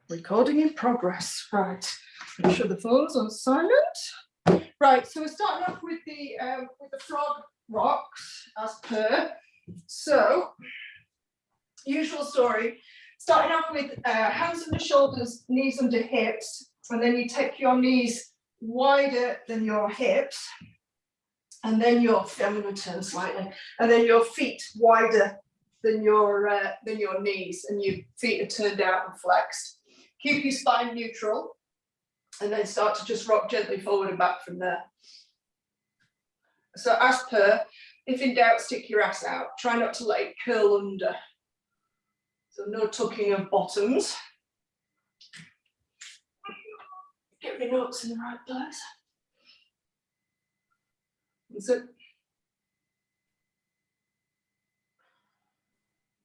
Recording in progress. Right. Make sure the phone's on silent. Right. So we're starting off with the frog rocks as per. So, usual story. Starting off with hands under shoulders, knees under hips, and then you take your knees wider than your hips, and then I'm going to turn slightly, and then your feet wider than your knees, and your feet are turned out and flexed. Keep your spine neutral, and then start to just rock gently forward and back from there. So as per, if in doubt, stick your ass out. Try not to let it curl under. So no tucking of bottoms. Get my notes in the right place. So,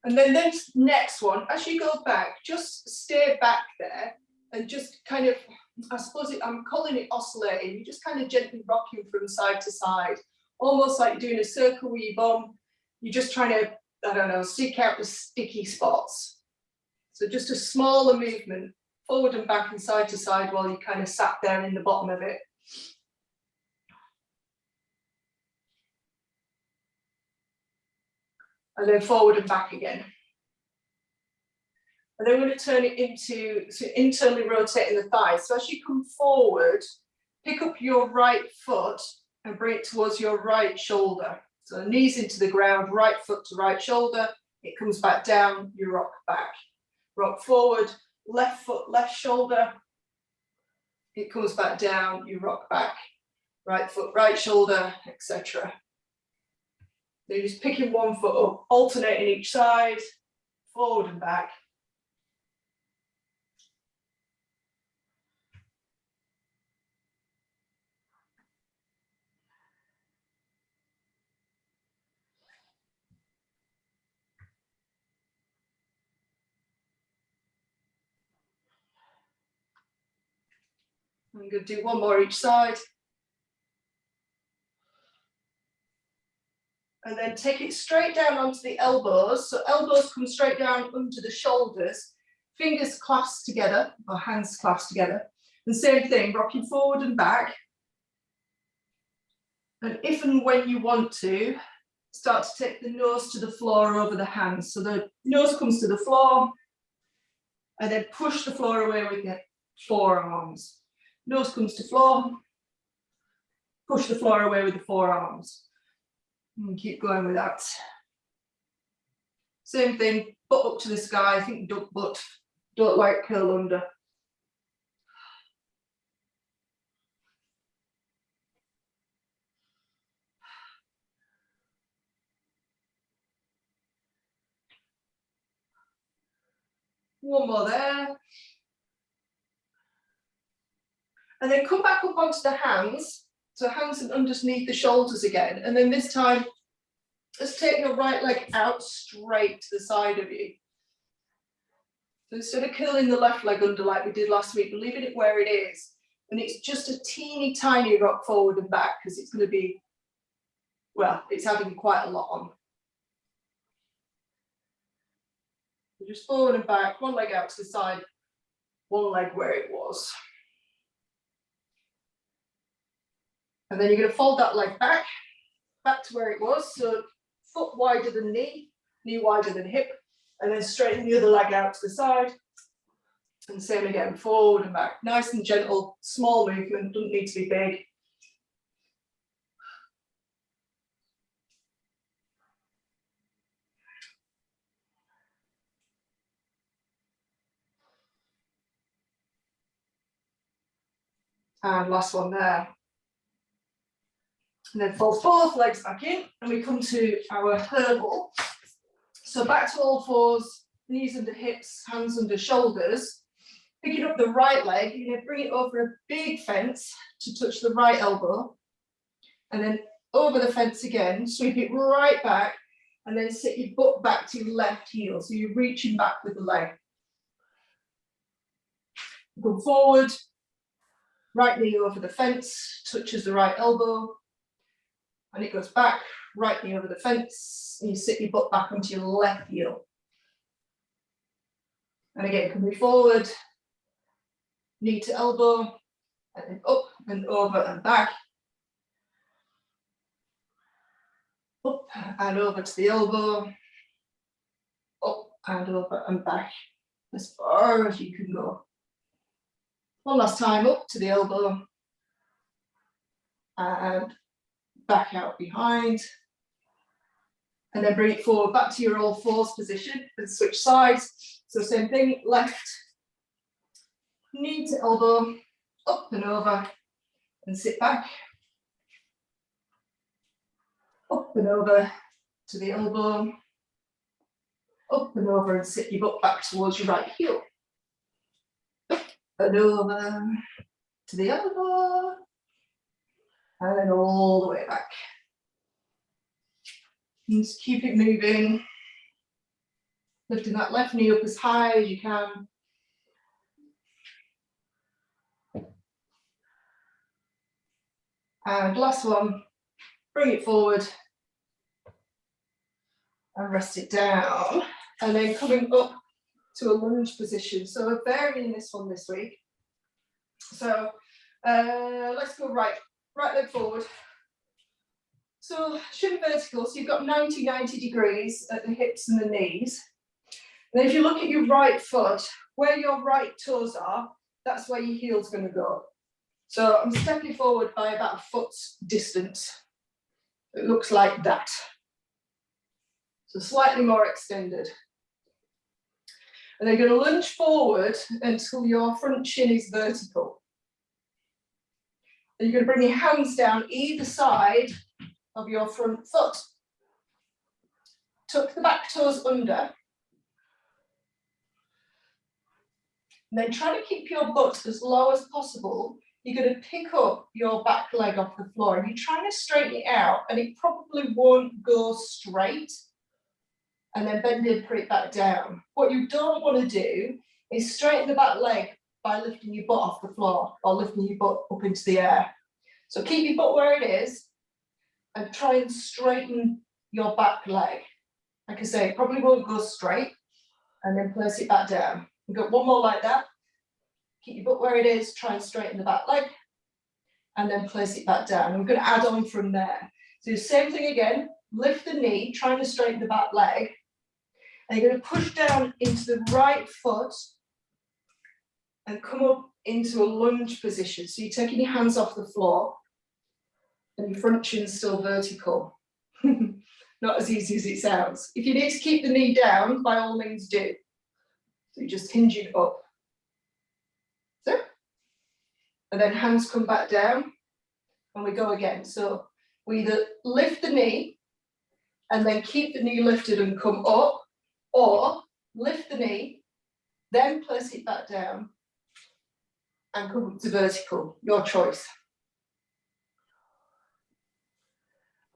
and then this next one, as you go back, just stay back there and just kind of, I suppose I'm calling it oscillating. You just kind of gently rocking from side to side, almost like you're doing a circle with your bum. You're just trying to, I don't know, seek out the sticky spots. So just a smaller movement, forward and back and side to side while you kind of sat there in the bottom of it. And then forward and back again. And then we're going to turn it into internally rotating the thighs. So as you come forward, pick up your right foot and bring it towards your right shoulder. So knees into the ground, right foot to right shoulder. It comes back down, you rock back. Rock forward, left foot, left shoulder. It comes back down, you rock back. Right foot, right shoulder, etc. You're just picking one foot up, alternating each side, forward and back. I'm going to do one more each side. And then take it straight down onto the elbows. So elbows come straight down under the shoulders, fingers clasped together, or hands clasped together. The same thing, rocking forward and back. And if and when you want to, start to take the nose to the floor over the hands. So the nose comes to the floor, and then push the floor away with your forearms. Nose comes to floor, push the floor away with the forearms. And keep going with that. Same thing, butt up to the sky. I think duck butt, don't like curl under. One more there. And then come back up onto the hands. So hands and underneath the shoulders again. And then this time, let's take your right leg out straight to the side of you. So instead of curling the left leg under like we did last week, we're leaving it where it is. And it's just a teeny tiny rock forward and back because it's going to be, well, it's having quite a lot on. So just forward and back, one leg out to the side, one leg where it was. And then you're going to fold that leg back to where it was. So foot wider than knee, knee wider than hip, and then straighten the other leg out to the side. And same again, forward and back. Nice and gentle, small movement, doesn't need to be big. And last one there. And then fold both legs back in, and we come to our herbal. So back to all fours, knees under hips, hands under shoulders. Picking up the right leg, you're going to bring it over a big fence to touch the right elbow. And then over the fence again, sweep it right back, and then sit your butt back to your left heel. So you're reaching back with the leg. Go forward, right knee over the fence, touches the right elbow. And it goes back, right knee over the fence, and you sit your butt back onto your left heel. And again, come forward, knee to elbow, and then up and over and back. Up and over to the elbow, up and over and back, as far as you can go. One last time, up to the elbow, and back out behind. And then bring it forward back to your all fours position and switch sides. So same thing, left knee to elbow, up and over, and sit back. Up and over to the elbow, up and over, and sit your butt back towards your right heel. Up and over to the elbow, and then all the way back. And just keep it moving. Lifting that left knee up as high as you can. And last one, bring it forward and rest it down. And then coming up to a lunge position. So we're varying this one this week. So let's go right leg forward. So should be vertical, so you've got 90 degrees at the hips and the knees. And then if you look at your right foot, where your right toes are, that's where your heel's going to go. So I'm stepping forward by about a foot's distance. It looks like that. So slightly more extended. And then you're going to lunge forward until your front shin is vertical. And you're going to bring your hands down either side of your front foot. Tuck the back toes under. And then try to keep your butt as low as possible. You're going to pick up your back leg off the floor and you're trying to straighten it out, and it probably won't go straight. And then bend it, put it back down. What you don't want to do is straighten the back leg by lifting your butt off the floor or lifting your butt up into the air. So keep your butt where it is and try and straighten your back leg. Like I say, it probably won't go straight, and then place it back down. We've got one more like that. Keep your butt where it is, try and straighten the back leg, and then place it back down. And we're going to add on from there. So the same thing again, lift the knee, trying to straighten the back leg, and you're going to push down into the right foot and come up into a lunge position. So you're taking your hands off the floor and your front shin's still vertical. Not as easy as it sounds. If you need to keep the knee down, by all means do. So you just hinge it up. So, and then hands come back down and we go again. So we either lift the knee and then keep the knee lifted and come up, or lift the knee, then place it back down and come up to vertical, your choice.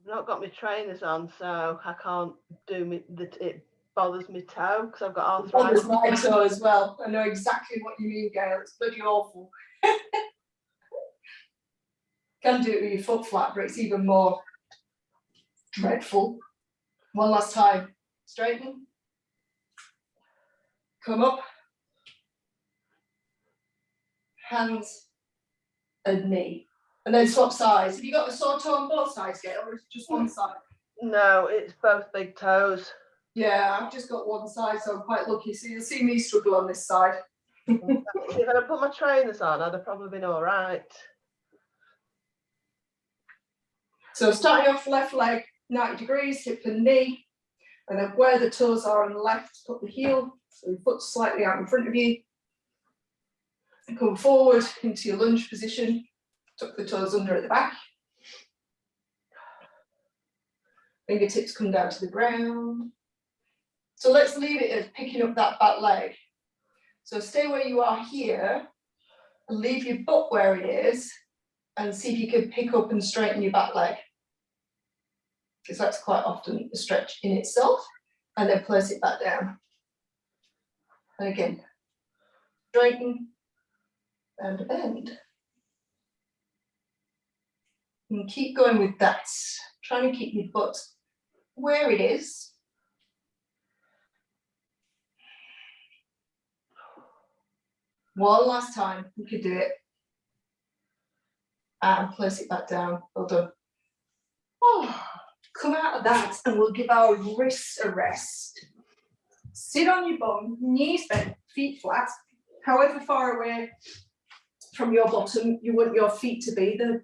I've not got my trainers on, so I can't do it bothers my toe because I've got arthritis. It bothers my toe as well. I know exactly what you mean, Gail. It's bloody awful. Can do it with your foot flat, but it's even more dreadful. One last time. Straighten. Come up. Hands and knee. And then swap sides. Have you got a sore toe on both sides, Gail, or is it just one side? No, it's both big toes. Yeah, I've just got one side, so I'm quite lucky. So you'll see me struggle on this side. If I'd put my trainers on, I'd have probably been all right. So starting off left leg, 90 degrees, hip and knee. And then where the toes are on the left, put the heel, so your foot's slightly out in front of you. And come forward into your lunge position. Tuck the toes under at the back. Fingertips come down to the ground. So let's leave it as picking up that back leg. So stay where you are here and leave your butt where it is and see if you can pick up and straighten your back leg. Because that's quite often a stretch in itself. And then place it back down. And again, straighten and bend. And keep going with that. Trying to keep your butt where it is. One last time, you could do it. And place it back down. Well done. Oh, come out of that and we'll give our wrists a rest. Sit on your bum, knees bent, feet flat, however far away from your bottom you want your feet to be. The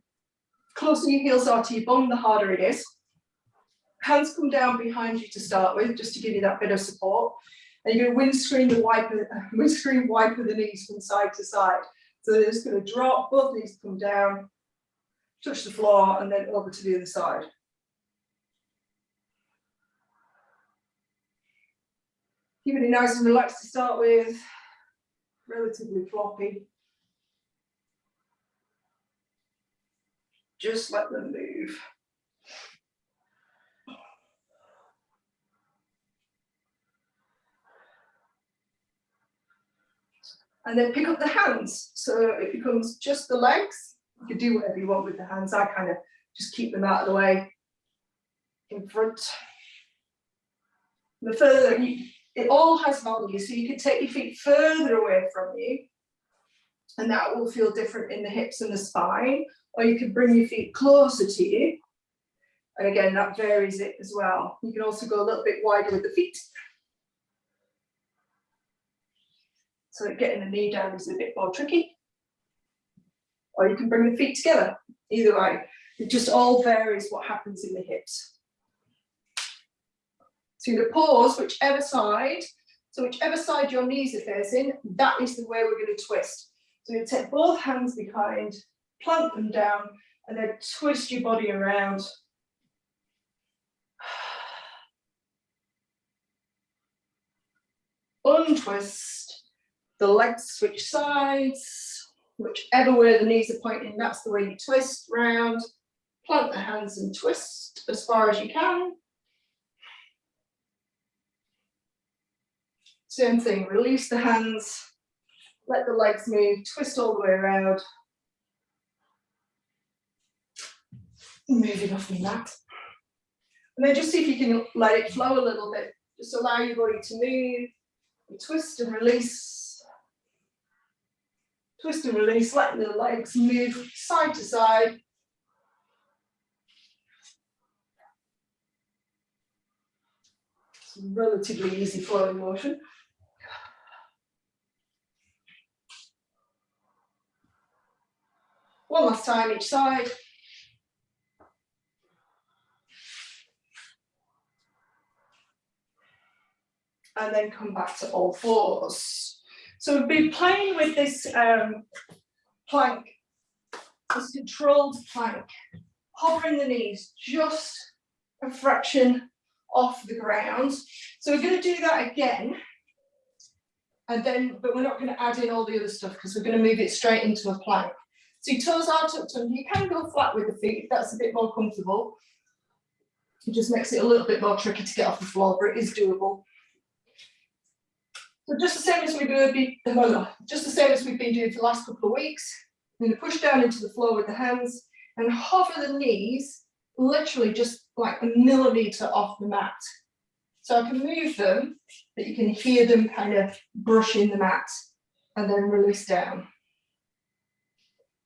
closer your heels are to your bum, the harder it is. Hands come down behind you to start with, just to give you that bit of support. And you're going to windscreen wiper the knees from side to side. So they're just going to drop, both knees come down, touch the floor, and then over to the other side. Keep it nice and relaxed to start with, relatively floppy. Just let them move. And then pick up the hands. So it becomes just the legs. You can do whatever you want with the hands. I kind of just keep them out of the way in front. The further, it all has value. So you can take your feet further away from you, and that will feel different in the hips and the spine. Or you can bring your feet closer to you. And again, that varies it as well. You can also go a little bit wider with the feet. So getting the knee down is a bit more tricky. Or you can bring the feet together, either way. It just all varies what happens in the hips. So you're going to pause whichever side. So whichever side your knees are facing, that is the way we're going to twist. So you're going to take both hands behind, plant them down, and then twist your body around. Untwist. The legs switch sides, whichever way the knees are pointing, that's the way you twist round. Plant the hands and twist as far as you can. Same thing, release the hands, let the legs move, twist all the way around. Moving off the mat. And then just see if you can let it flow a little bit. Just allow your body to move. You twist and release. Twist and release, letting the legs move side to side. It's a relatively easy flowing motion. One last time each side. And then come back to all fours. So we've been playing with this plank, this controlled plank, hovering the knees just a fraction off the ground. So we're going to do that again, and then, but we're not going to add in all the other stuff because we're going to move it straight into a plank. So your toes are tucked under. You can go flat with the feet if that's a bit more comfortable. It just makes it a little bit more tricky to get off the floor, but it is doable. So just the same as we've been doing for the last couple of weeks, I'm going to push down into the floor with the hands and hover the knees literally just like a millimetre off the mat. So I can move them, but you can hear them kind of brushing the mat and then release down.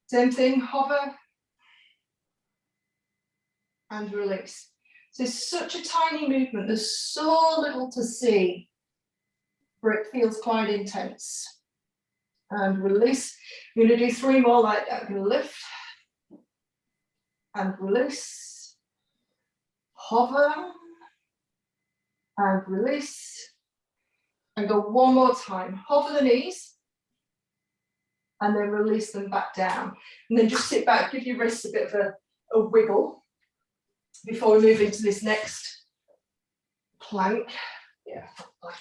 Same thing, hover and release. So it's such a tiny movement, there's so little to see, where it feels quite intense. And release. I'm going to do 3 more like that. I'm going to lift and release, hover and release, and go one more time. Hover the knees and then release them back down. And then just sit back, give your wrists a bit of a wiggle before we move into this next plank. Yeah, like.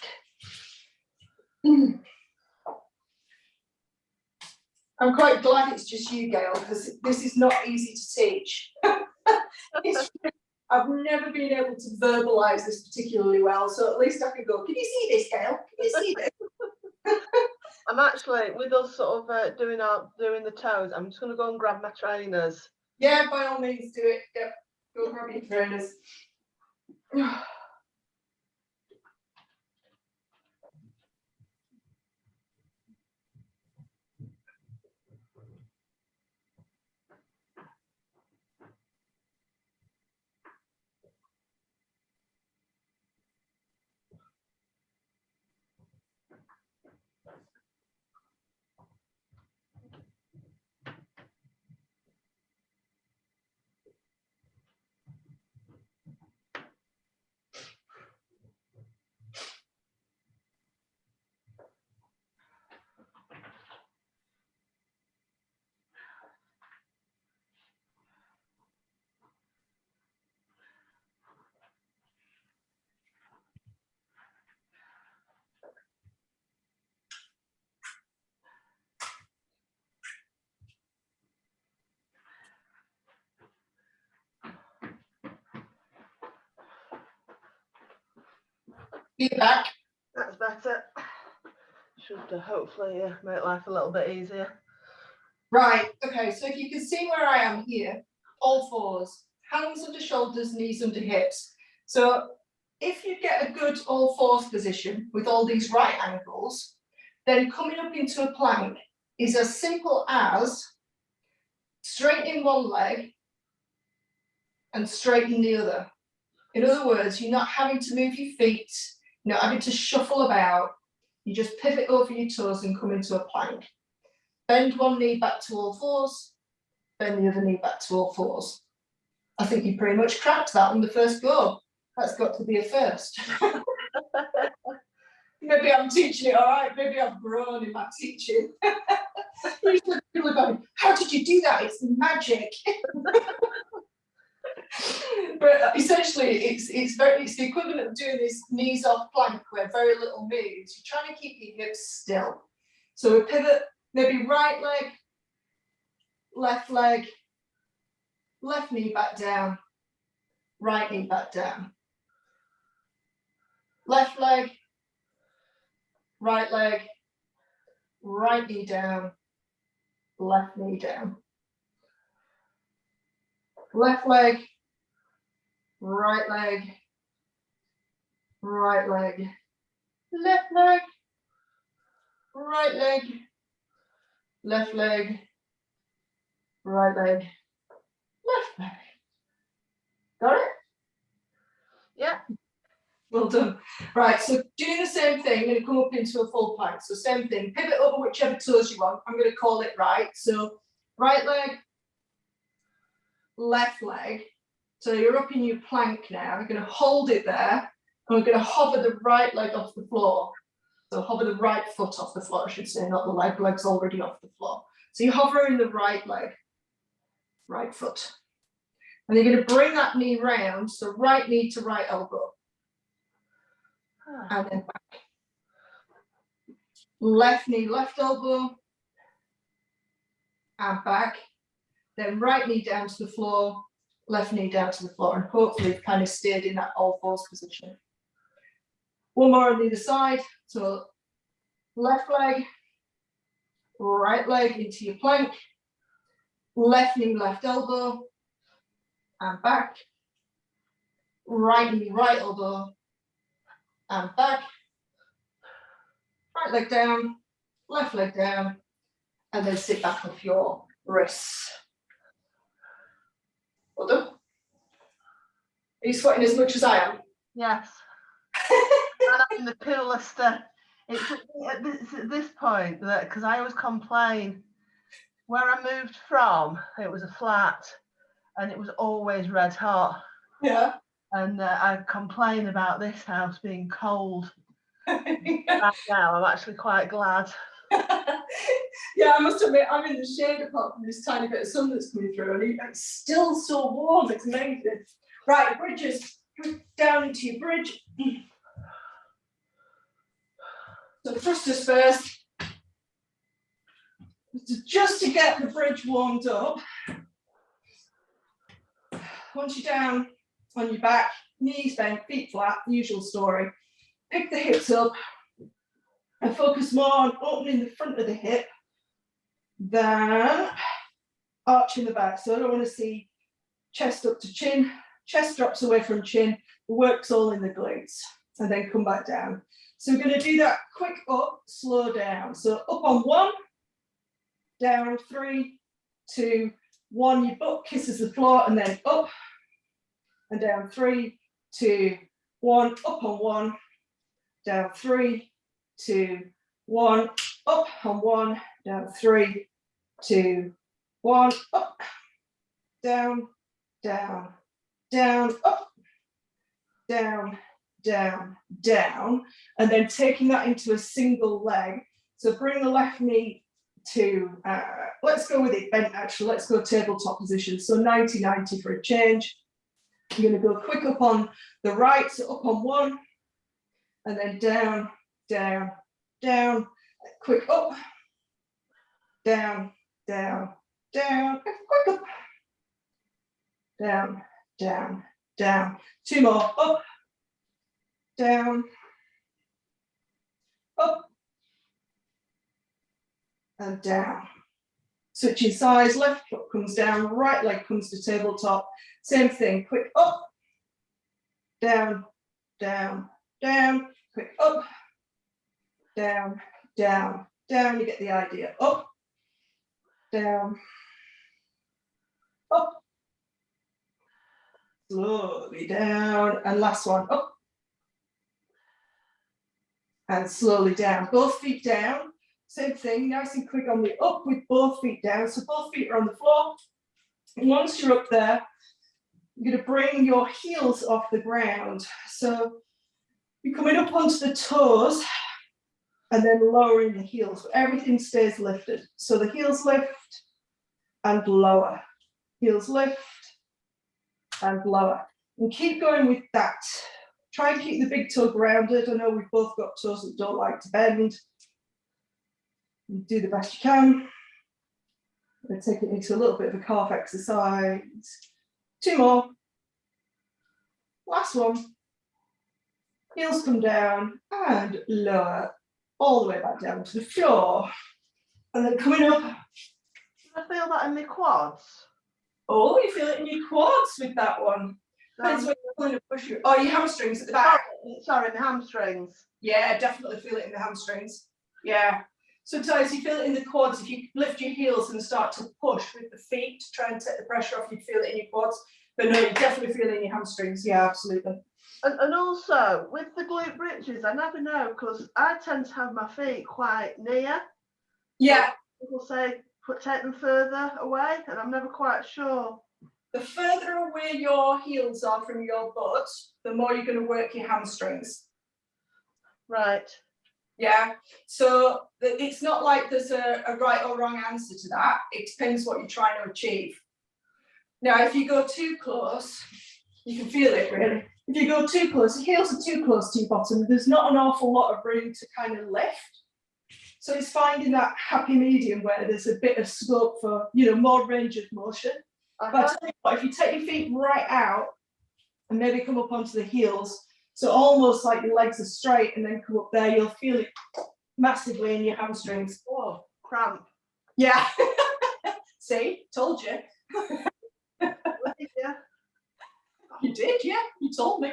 I'm quite glad it's just you, Gail, because this is not easy to teach. I've never been able to verbalise this particularly well, so at least I can go, can you see this, Gail? Can you see this? I'm actually, with us sort of doing the toes, I'm just going to go and grab my trainers. Yeah, by all means, do it. Yep, go grab your trainers. Be back. That's better. Should hopefully make life a little bit easier. Right, okay, so if you can see where I am here, all fours, hands under shoulders, knees under hips. So if you get a good all fours position with all these right angles, then coming up into a plank is as simple as straightening one leg and straightening the other. In other words, you're not having to move your feet, you're not having to shuffle about, you just pivot over your toes and come into a plank. Bend one knee back to all fours, bend the other knee back to all fours. I think you pretty much cracked that on the first go. That's got to be a first. Maybe I'm teaching it all right, maybe I've grown in my teaching. Usually people are going, how did you do that? It's magic. But essentially it's the equivalent of doing this knees off plank where very little moves. You're trying to keep your hips still. So a pivot, maybe right leg, left knee back down, right knee back down. Left leg, right knee down, left knee down. Left leg, right leg, left leg, right leg, left leg, right leg, left leg. Got it? Yeah. Well done. Right, so doing the same thing, I'm going to come up into a full plank. So same thing, pivot over whichever toes you want. I'm going to call it right. So right leg, left leg. So you're up in your plank now. You're going to hold it there. And we're going to hover the right leg off the floor. So hover the right foot off the floor, I should say, not the leg. Leg's already off the floor. So you're hovering the right leg, right foot. And you're going to bring that knee round. So right knee to right elbow. And then back. Left knee, left elbow, and back. Then right knee down to the floor, left knee down to the floor, and hopefully you've kind of stayed in that all fours position. One more on the other side. So left leg, right leg into your plank, left knee, left elbow, and back. Right knee, right elbow, and back. Right leg down, left leg down, and then sit back off your wrists. Well done. Are you sweating as much as I am? Yes. And I'm the coolest. It's at this point that, because I always complain, where I moved from, it was a flat and it was always red hot. Yeah. And I complain about this house being cold. Right now, I'm actually quite glad. Yeah, I must admit, I'm in the shade apart from this tiny bit of sun that's coming through, and it's still so warm. It's amazing. Right, bridges. Down into your bridge. So thrusters first. Just to get the bridge warmed up. Once you're down on your back, knees bent, feet flat, usual story. Pick the hips up and focus more on opening the front of the hip than arching the back. So I don't want to see chest up to chin, chest drops away from chin, the work's all in the glutes, and then come back down. So we're going to do that quick up, slow down. So up on 1, down 3, 2, 1, your butt kisses the floor, and then up and down 3, 2, 1, up on 1, down 3, 2, 1, up on 1, down 3, 2, 1, up, down, down, down, up, down, down, down, and then taking that into a single leg. So bring the left knee to, let's go with it bent actually, let's go tabletop position. So 90-90 for a change. You're going to go quick up on the right, so up on 1, and then down, down, down, quick up, down, down, down, quick up, down, down, down. 2 more, up, down, up, and down. Switching sides, left foot comes down, right leg comes to tabletop. Same thing, quick up, down, down, down, quick up, down, down, down. You get the idea. Up, down, up, slowly down, and last one, up, and slowly down. Both feet down. Same thing, nice and quick on the up with both feet down. So both feet are on the floor. And once you're up there, you're going to bring your heels off the ground. So you're coming up onto the toes and then lowering the heels. But everything stays lifted. So the heels lift and lower. Heels lift and lower. And keep going with that. Try and keep the big toe grounded. I know we've both got toes that don't like to bend. You do the best you can. We're taking it into a little bit of a calf exercise. 2 more. Last one. Heels come down and lower, all the way back down to the floor. And then coming up. I feel that in my quads. Oh, you feel it in your quads with that one. Depends when you're pulling a push you. Oh, your hamstrings at the back. Sorry, my hamstrings. Yeah, definitely feel it in the hamstrings. Yeah. Sometimes you feel it in the quads. If you lift your heels and start to push with the feet to try and take the pressure off, you'd feel it in your quads. But no, you definitely feel it in your hamstrings. Yeah, absolutely. And also, with the glute bridges, I never know, because I tend to have my feet quite near. Yeah. People say, take them further away, and I'm never quite sure. The further away your heels are from your butt, the more you're going to work your hamstrings. Right. Yeah, so it's not like there's a right or wrong answer to that. It depends what you're trying to achieve. Now, if you go too close, you can feel it really. If you go too close, your heels are too close to your bottom, there's not an awful lot of room to kind of lift. So it's finding that happy medium where there's a bit of scope for, you know, more range of motion. But if you take your feet right out and maybe come up onto the heels, so almost like your legs are straight and then come up there, you'll feel it massively in your hamstrings. Oh, cramp. Yeah. See, told you. Yeah. You did, yeah, you told me.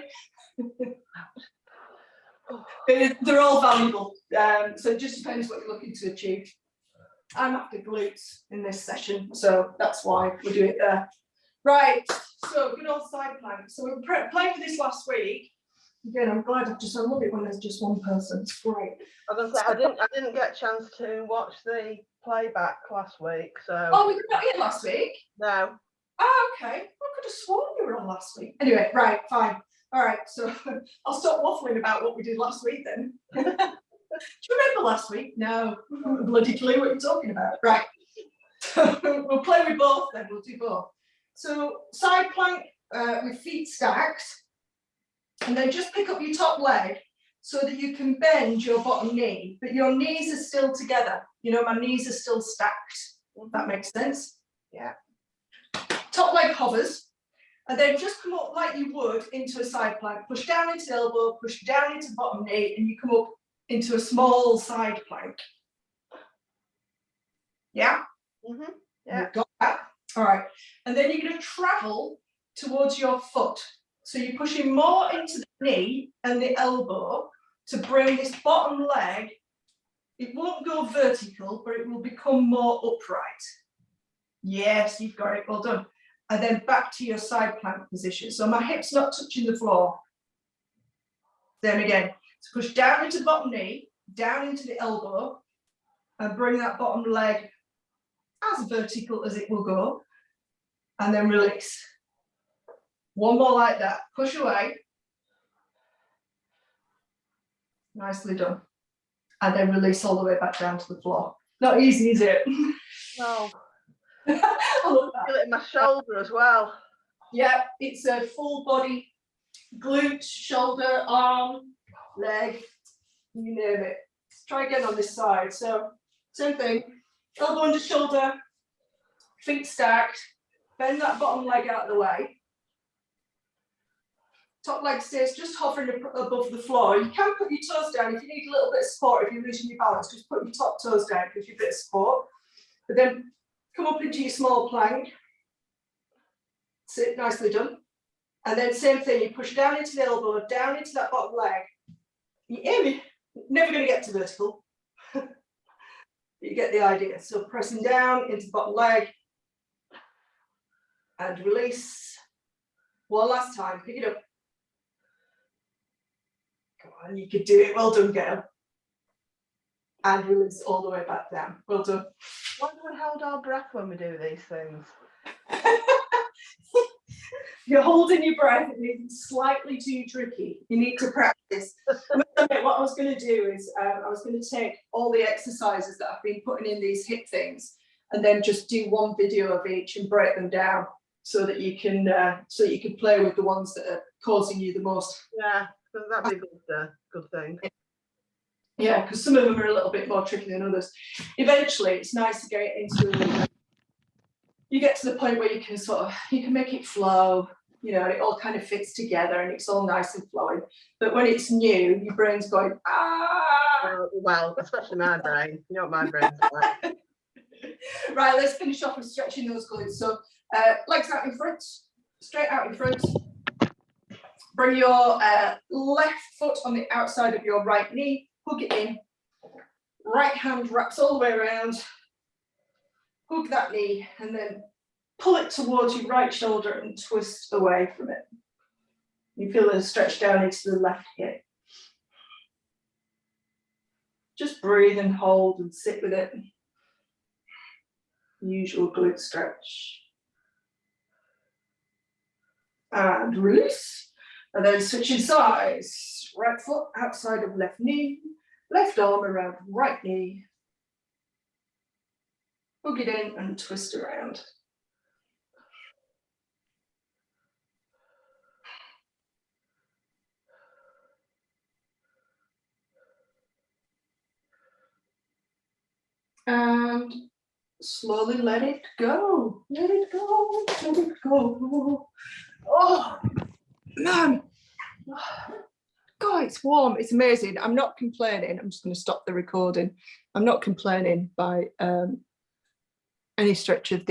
They're all valuable. So it just depends what you're looking to achieve. I'm after glutes in this session, so that's why we do it there. Right, so good old side plank. So we were playing with this last week. Again, I'm glad I love it when there's just one person. It's great. I didn't get a chance to watch the playback last week, so. Oh, we were not here last week? No. Oh, okay. I could have sworn you were on last week. Anyway, right, fine. All right, so I'll stop waffling about what we did last week then. Do you remember last week? No, bloody clue what you're talking about. Right. We'll play with both then, we'll do both. So side plank with feet stacked, and then just pick up your top leg so that you can bend your bottom knee, but your knees are still together. You know, my knees are still stacked. If that makes sense. Yeah. Top leg hovers, and then just come up like you would into a side plank. Push down into the elbow, push down into bottom knee, and you come up into a small side plank. Yeah? Mm-hmm. Yeah. You've got that. All right. And then you're going to travel towards your foot. So you're pushing more into the knee and the elbow to bring this bottom leg. It won't go vertical, but it will become more upright. Yes, you've got it. Well done. And then back to your side plank position. So my hips not touching the floor. Then again, so push down into the bottom knee, down into the elbow, and bring that bottom leg as vertical as it will go. And then release. One more like that. Push away. Nicely done. And then release all the way back down to the floor. Not easy, is it? No. I love that. Feel it in my shoulder as well. Yeah, it's a full body, glute, shoulder, arm, leg, you name it. Let's try again on this side. So same thing, elbow under shoulder, feet stacked, bend that bottom leg out of the way. top leg stays just hovering above the floor. You can put your toes down if you need a little bit of support. If you're losing your balance, just put your top toes down, gives you a bit of support. But then come up into your small plank. Sit, nicely done. And then same thing, you push down into the elbow, down into that bottom leg. You hear me? Never going to get to vertical. You get the idea. So pressing down into the bottom leg and release. One last time, pick it up. Come on, you could do it. Well done, girl. And release all the way back down. Well done. Why do we hold our breath when we do these things? You're holding your breath, it's slightly too tricky. You need to practice. What I was going to do is I was going to take all the exercises that I've been putting in these hip things and then just do one video of each and break them down so that you can play with the ones that are causing you the most. Yeah, that'd be a good thing. Yeah, because some of them are a little bit more tricky than others. Eventually, it's nice to get into. You get to the point where you can make it flow, you know, and it all kind of fits together and it's all nice and flowing. But when it's new, your brain's going, ah. Well, especially my brain. You know what my brain's like. Right, let's finish off with stretching those glutes. So legs out in front, straight out in front. Bring your left foot on the outside of your right knee, hook it in. Right hand wraps all the way around. Hook that knee and then pull it towards your right shoulder and twist away from it. You feel it stretch down into the left hip. Just breathe and hold and sit with it. Usual glute stretch. And release. And then switching sides. Right foot outside of left knee. Left arm around right knee. Hook it in and twist around. And slowly let it go. Let it go. Let it go. Oh, man. God, it's warm. It's amazing. I'm not complaining. I'm just going to stop the recording. I'm not complaining by any stretch of the